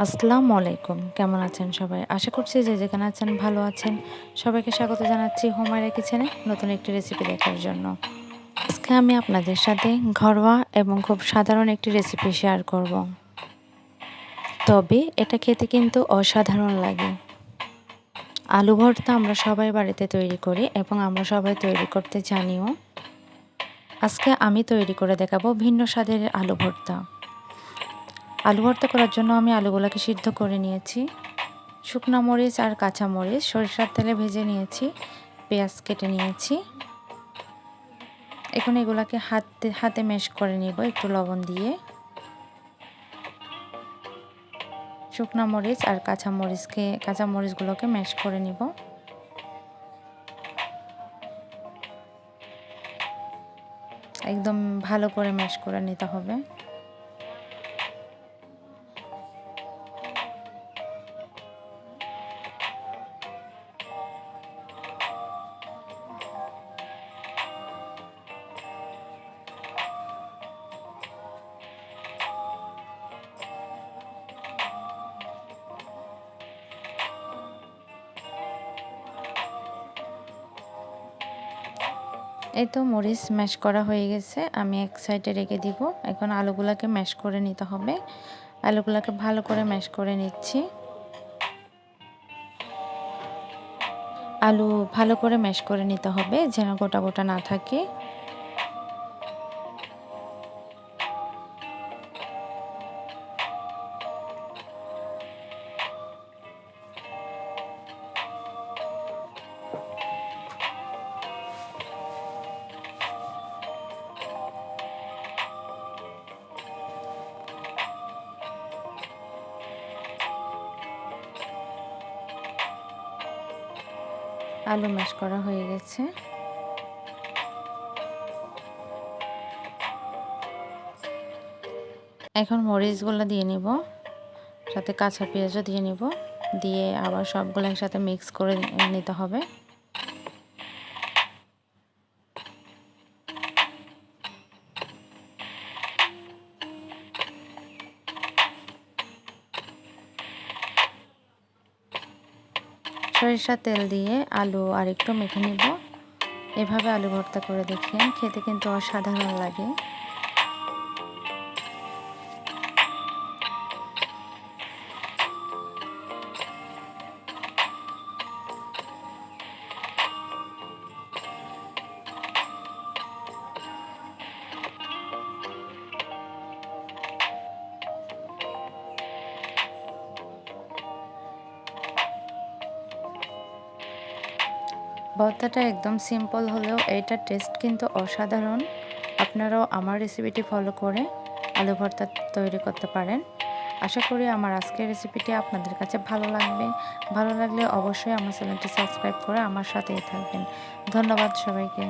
আসসালামু আলাইকুম। কেমন আছেন সবাই? আশা করছি যে যেখানে আছেন ভালো আছেন। সবাইকে স্বাগত জানাচ্ছি হুমায়রা কিচেনে নতুন একটি রেসিপি দেখার জন্য। আজকে আমি আপনাদের সাথে ঘরোয়া এবং খুব সাধারণ একটি রেসিপি শেয়ার করব। তবে এটা খেতে কিন্তু অসাধারণ লাগে। আলু ভর্তা আমরা সবাই বাড়িতে তৈরি করি এবং আমরা সবাই তৈরি করতে জানিও। আজকে আমি তৈরি করে দেখাবো ভিন্ন স্বাদের আলু ভর্তা। আলু ভর্তা করার জন্য আমি আলুগুলোকে সিদ্ধ করে নিয়েছি। শুকনো মরিচ আর কাঁচা মরিচ সরিষার তেলে ভেজে নিয়েছি, পেঁয়াজ কেটে নিয়েছি। এখন এগুলাকে হাতে ম্যাশ করে নিব একটু লবণ দিয়ে। শুকনো মরিচ আর কাঁচা মরিচগুলোকে ম্যাশ করে নিব। একদম ভালো করে ম্যাশ করে নিতে হবে। এই তো মরিচ ম্যাশ করা হয়ে গেছে, আমি এক সাইডে রেখে দিব। এখন আলুগুলোকে ম্যাশ করে নিতে হবে। আলুগুলোকে ভালো করে ম্যাশ করে নিচ্ছি। আলু ভালো করে ম্যাশ করে নিতে হবে যেন গোটা গোটা না থাকে। আলু ম্যাশ করা হয়ে গেছে। এখন মরিচগুলো দিয়ে নিব, সাথে কাঁচা পেঁয়াজও দিয়ে নিব, দিয়ে আবার সবগুলো একসাথে মিক্স করে নিতে হবে। সরিষার তেল দিয়ে আলু আর একটু মেখে নিব। এভাবে আলু ভর্তা করে দেখেন, খেতে কিন্তু অসাধারণ লাগে। ভর্তাটা একদম সিম্পল হলেও এইটার টেস্ট কিন্তু অসাধারণ। আপনারাও আমার রেসিপিটি ফলো করে আলু ভর্তা তৈরি করতে পারেন। আশা করি আমার আজকের রেসিপিটি আপনাদের কাছে ভালো লাগবে। ভালো লাগলে অবশ্যই আমার চ্যানেলটি সাবস্ক্রাইব করে আমার সাথেই থাকবেন। ধন্যবাদ সবাইকে।